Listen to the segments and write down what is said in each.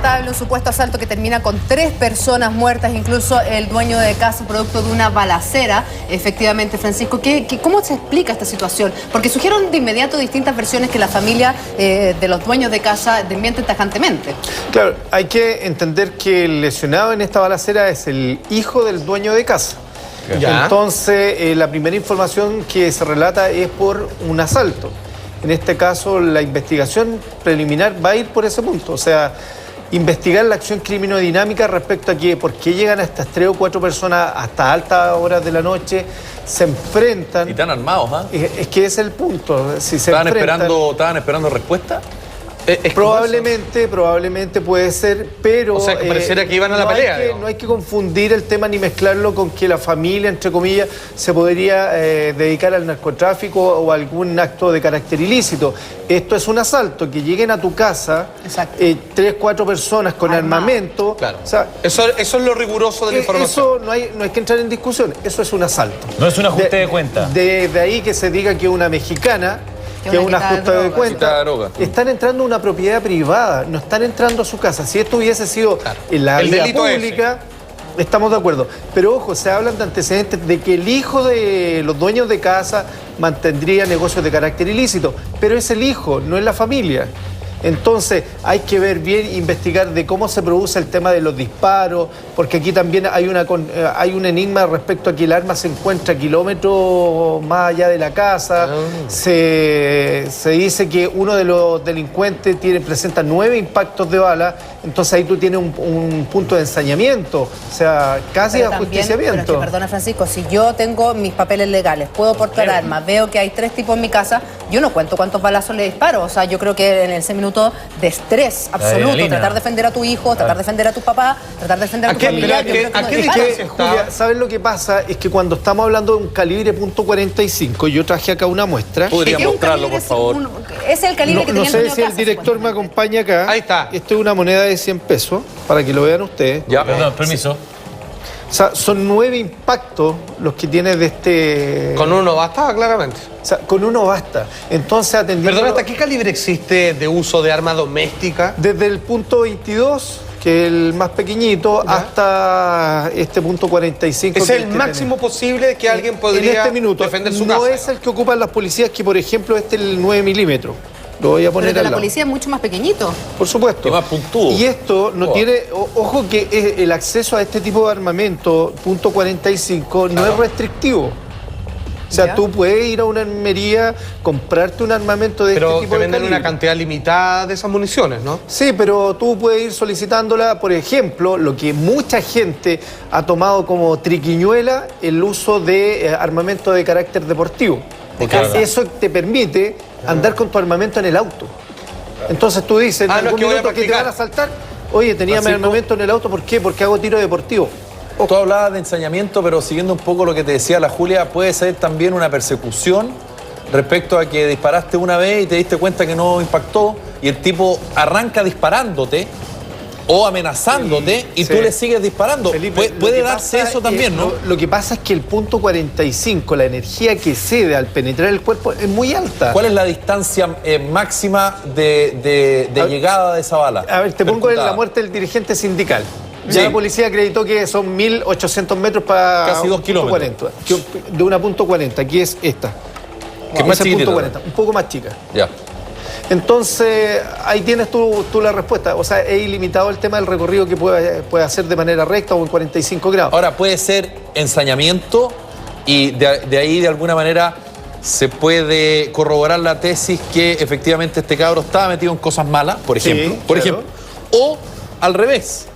lamentable, un supuesto asalto que termina con 3 personas muertas, incluso el dueño de casa, producto de una balacera. Efectivamente, Francisco, ¿cómo se explica esta situación? Porque surgieron de inmediato distintas versiones que la familia de los dueños de casa desmienten tajantemente. Claro, hay que entender que el lesionado en esta balacera es el hijo del dueño de casa. ¿Ya? Entonces, la primera información que se relata es por un asalto. En este caso, la investigación preliminar va a ir por ese punto. O sea, investigar la acción criminodinámica respecto a por qué llegan a estas 3 o 4 personas hasta altas horas de la noche, se enfrentan. Y están armados, ¿ah? Es que ese es el punto. Si se ¿Estaban esperando respuesta? Probablemente puede ser, pero... O sea, que pareciera que iban a la pelea. No hay que confundir el tema ni mezclarlo con que la familia, entre comillas, se podría dedicar al narcotráfico o a algún acto de carácter ilícito. Esto es un asalto, que lleguen a tu casa 3, 4 personas con armamento. Claro. O sea, eso es lo riguroso de la información. Eso no hay que entrar en discusión, eso es un asalto. No es un ajuste de cuenta. De ahí que se diga que una mexicana... que es un ajuste de cuenta, están entrando a una propiedad privada, no están entrando a su casa. Si esto hubiese sido en la vía pública, estamos de acuerdo. Pero ojo, se hablan de antecedentes de que el hijo de los dueños de casa mantendría negocios de carácter ilícito, pero es el hijo, no es la familia. Entonces hay que ver bien, investigar de cómo se produce el tema de los disparos, porque aquí también hay un enigma respecto a que el arma se encuentra kilómetros más allá de la casa. Se dice que uno de los delincuentes presenta 9 impactos de bala, entonces ahí tú tienes un punto de ensañamiento, o sea, casi ajusticiamiento. Pero es que, perdona, Francisco, si yo tengo mis papeles legales, puedo portar armas, veo que hay 3 tipos en mi casa, yo no cuento cuántos balazos le disparo. O sea, yo creo que en ese minuto de estrés absoluto, tratar de defender a tu hijo, tratar de defender a tu papá, tratar de defender a tu familia. Julia, ¿sabes lo que pasa? Es que cuando estamos hablando de un calibre .45, yo traje acá una muestra. ¿Podría mostrarlo, por favor? Es el calibre que tenía el dueño de casa. No sé si el director me acompaña acá. Ahí está. Esto es una moneda de 100 pesos, para que lo vean ustedes. Ya, perdón, permiso. O sea, son 9 impactos los que tiene de este... Con uno basta, claramente. O sea, con uno basta. Entonces, atendiendo... Perdón, ¿hasta qué calibre existe de uso de arma doméstica? Desde el .22, que es el más pequeñito, hasta este .45. ¿Es el máximo posible que alguien podría defender su casa? No es el que ocupan las policías, que por ejemplo este es el 9 milímetros. Lo voy a poner pero al la lado. policía es mucho más pequeñito. Por supuesto. Y más puntudo. Y esto no tiene... Ojo que el acceso a este tipo de armamento, .45, no es restrictivo. O sea, tú puedes ir a una armería, comprarte un armamento de este tipo de Pero te venden calibre. una cantidad limitada de esas municiones, ¿no? Sí, pero tú puedes ir solicitándola, por ejemplo, lo que mucha gente ha tomado como triquiñuela, el uso de armamento de carácter deportivo. Eso te permite andar con tu armamento en el auto. Entonces tú dices, en algún minuto que te van a asaltar, oye, tenía mi armamento en el auto, ¿por qué? Porque hago tiro deportivo. Tú hablabas de ensañamiento, pero siguiendo un poco lo que te decía la Julia, puede ser también una persecución respecto a que disparaste una vez y te diste cuenta que no impactó y el tipo arranca disparándote o amenazándote y tú le sigues disparando. Felipe, puede darse eso también, ¿no? Lo que pasa es que el .45, la energía que cede al penetrar el cuerpo es muy alta. ¿Cuál es la distancia máxima de llegada de esa bala? A ver, te pongo en la muerte del dirigente sindical. Ya la policía acreditó que son 1.800 metros para... Casi 2 kilómetros. De una .40, aquí es esta. Que es más chiquitita. Un poco más chica. Ya. Entonces, ahí tienes tú la respuesta. O sea, es ilimitado el tema del recorrido que puede hacer de manera recta o en 45 grados. Ahora, puede ser ensañamiento y de ahí, de alguna manera, se puede corroborar la tesis que efectivamente este cabro estaba metido en cosas malas, por ejemplo. Sí, por ejemplo. O al revés,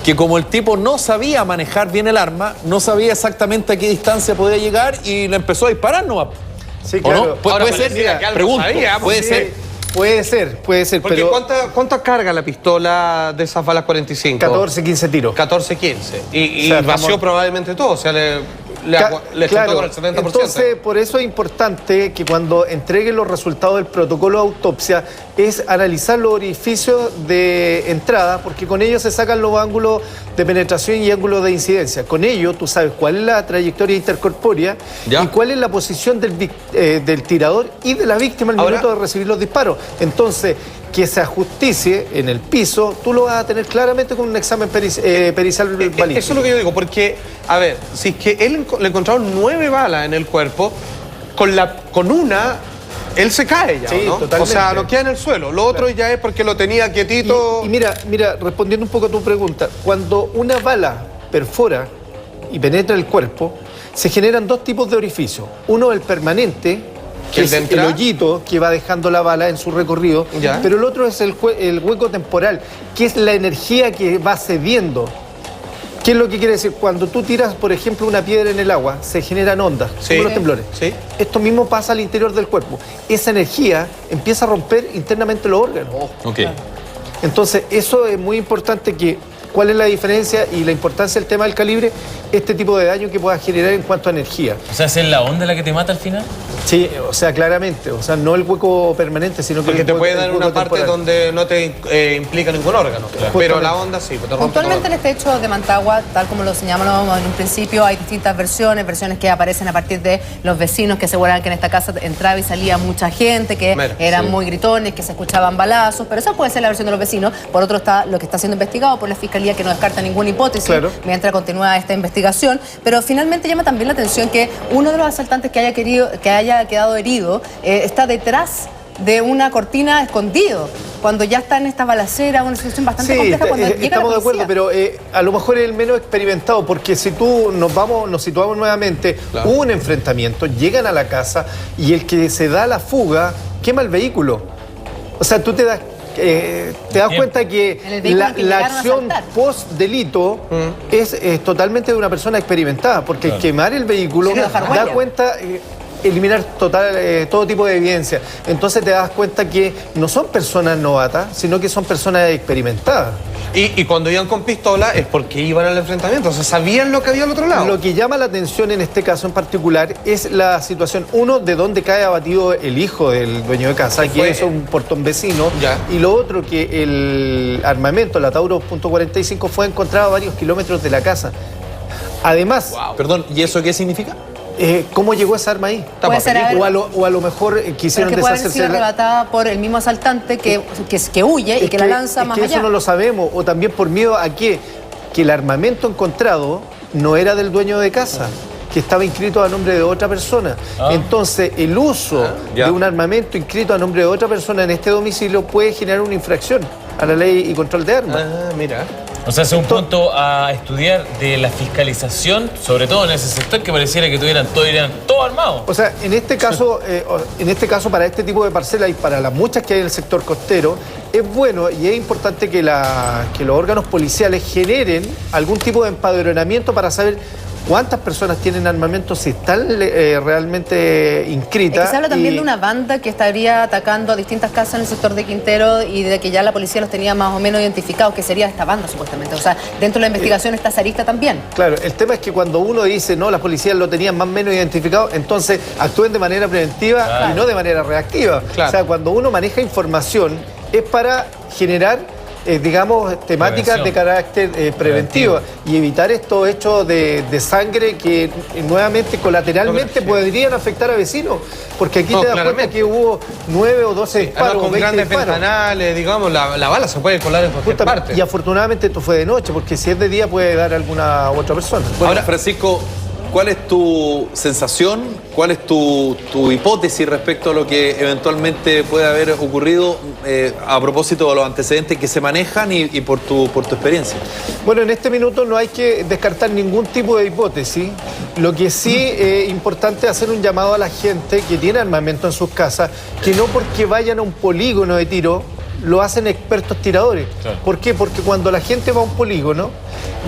que como el tipo no sabía manejar bien el arma, no sabía exactamente a qué distancia podía llegar y le empezó a disparar nomás. Sí, claro. ¿O no? Puede ser, pregunto, puede ser. Puede ser, porque pero... ¿cuánto carga la pistola de esas balas 45? 14, 15 tiros. 14, 15. Y o sea, vació probablemente todo, o sea, le juntó con el 70%. Entonces, por eso es importante que cuando entreguen los resultados del protocolo de autopsia es analizar los orificios de entrada, porque con ellos se sacan los ángulos de penetración y ángulos de incidencia. Con ello tú sabes cuál es la trayectoria intercorpórea y cuál es la posición del tirador y de la víctima al momento de recibir los disparos. Entonces, que se ajusticie en el piso, tú lo vas a tener claramente con un examen pericial balístico. Eso es lo que yo digo, porque, a ver, si es que él le encontraron 9 balas en el cuerpo, con una, él se cae ya, sí, ¿no? Totalmente. O sea, no queda en el suelo. Lo otro ya es porque lo tenía quietito. Y mira, respondiendo un poco a tu pregunta, cuando una bala perfora y penetra el cuerpo, se generan dos tipos de orificios. Uno, el permanente, que es el hoyito que va dejando la bala en su recorrido, ¿ya? Pero el otro es el hueco temporal, que es la energía que va cediendo. ¿Qué es lo que quiere decir? Cuando tú tiras, por ejemplo, una piedra en el agua, se generan ondas, como los temblores. Sí. Esto mismo pasa al interior del cuerpo. Esa energía empieza a romper internamente los órganos. Entonces, eso es muy importante que... ¿Cuál es la diferencia y la importancia del tema del calibre? Este tipo de daño que pueda generar en cuanto a energía. O sea, ¿es la onda la que te mata al final? Sí, o sea, claramente. O sea, no el hueco permanente, sino que... Porque te puede dar una parte donde no te implica ningún órgano. Claro. Pero la onda sí. Puntualmente en este hecho de Mantagua, tal como lo señalamos en un principio, hay distintas versiones que aparecen a partir de los vecinos que aseguraban que en esta casa entraba y salía mucha gente, que eran muy gritones, que se escuchaban balazos, pero esa puede ser la versión de los vecinos. Por otro está lo que está siendo investigado por la Fiscalía, que no descarta ninguna hipótesis mientras continúa esta investigación. Pero finalmente llama también la atención que uno de los asaltantes que haya quedado herido está detrás de una cortina escondido, cuando ya está en esta balacera, una situación bastante compleja cuando llega la policía. Estamos de acuerdo, pero a lo mejor es el menos experimentado, porque si tú nos situamos nuevamente, hubo un enfrentamiento, llegan a la casa y el que se da la fuga quema el vehículo. O sea, tú te das cuenta que la acción post-delito es totalmente de una persona experimentada, porque el quemar el vehículo da cuenta... eliminar todo tipo de evidencia. Entonces te das cuenta que no son personas novatas, sino que son personas experimentadas. Y cuando iban con pistola es porque iban al enfrentamiento, o sea, sabían lo que había al otro lado. Lo que llama la atención en este caso en particular es la situación, uno, de dónde cae abatido el hijo del dueño de casa, que es un portón vecino, y lo otro, que el armamento, la Tauro .45, fue encontrado a varios kilómetros de la casa. Además... Perdón, ¿y eso qué significa? ¿Cómo llegó esa arma ahí? O a lo mejor quisieron deshacerse. Puede haber sido arrebatada por el mismo asaltante que huye y que la lanza más allá. Eso no lo sabemos. O también por miedo a que el armamento encontrado no era del dueño de casa, que estaba inscrito a nombre de otra persona. Entonces, el uso de un armamento inscrito a nombre de otra persona en este domicilio puede generar una infracción a la ley y control de armas. Mira. O sea, es un punto a estudiar de la fiscalización, sobre todo en ese sector, que pareciera que irían todos armados. O sea, en este caso, para este tipo de parcelas y para las muchas que hay en el sector costero, es bueno y es importante que los órganos policiales generen algún tipo de empadronamiento para saber cuántas personas tienen armamento, si están realmente inscritas. Se habla también de una banda que estaría atacando a distintas casas en el sector de Quintero y de que ya la policía los tenía más o menos identificados, que sería esta banda supuestamente. O sea, dentro de la investigación está esa arista también. Claro, el tema es que cuando uno dice, no, las policías lo tenían más o menos identificado, entonces actúen de manera preventiva y no de manera reactiva. O sea, cuando uno maneja información es para generar digamos, temáticas de carácter preventivo y evitar estos hechos de sangre que nuevamente colateralmente podrían afectar a vecinos, porque aquí te das cuenta que hubo 9 o 12 disparos, con 20 grandes disparos. ventanales, digamos, la bala se puede colar en cualquier parte. Y afortunadamente esto fue de noche, porque si es de día puede dar alguna otra persona. Bueno, ahora, Francisco, ¿cuál es tu sensación? ¿Cuál es tu hipótesis respecto a lo que eventualmente puede haber ocurrido a propósito de los antecedentes que se manejan y por tu experiencia? Bueno, en este minuto no hay que descartar ningún tipo de hipótesis. Lo que sí es importante es hacer un llamado a la gente que tiene armamento en sus casas, que no porque vayan a un polígono de tiro lo hacen expertos tiradores. Claro. ¿Por qué? Porque cuando la gente va a un polígono,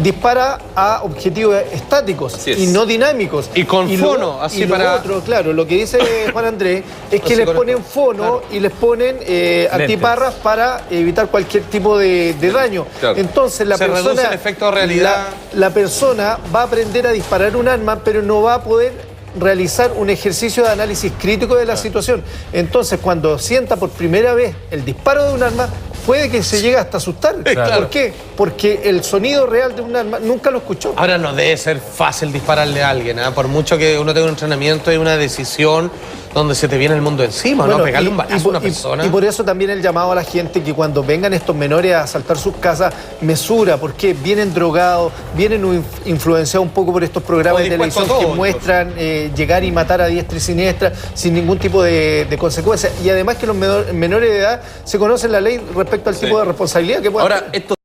dispara a objetivos estáticos y no dinámicos. Y con fono, así para... Otro, claro, lo que dice Juan Andrés es que les ponen fono y les ponen antiparras para evitar cualquier tipo de daño. Claro. Entonces la persona... reduce el efecto de realidad. La persona va a aprender a disparar un arma, pero no va a poder realizar un ejercicio de análisis crítico de la situación. Entonces, cuando sienta por primera vez el disparo de un arma, puede que se llegue hasta asustar. Claro. ¿Por qué? Porque el sonido real de un arma nunca lo escuchó. Ahora no debe ser fácil dispararle a alguien, ¿eh? Por mucho que uno tenga un entrenamiento y una decisión donde se te viene el mundo encima, ¿no? Pegarle un balazo a una persona. Y por eso también el llamado a la gente que cuando vengan estos menores a asaltar sus casas, mesura, porque vienen drogados, vienen influenciados un poco por estos programas de televisión que muestran llegar y matar a diestra y siniestra sin ningún tipo de consecuencias. Y además que los menores de edad se conocen la ley respecto al tipo de responsabilidad que puedan tener.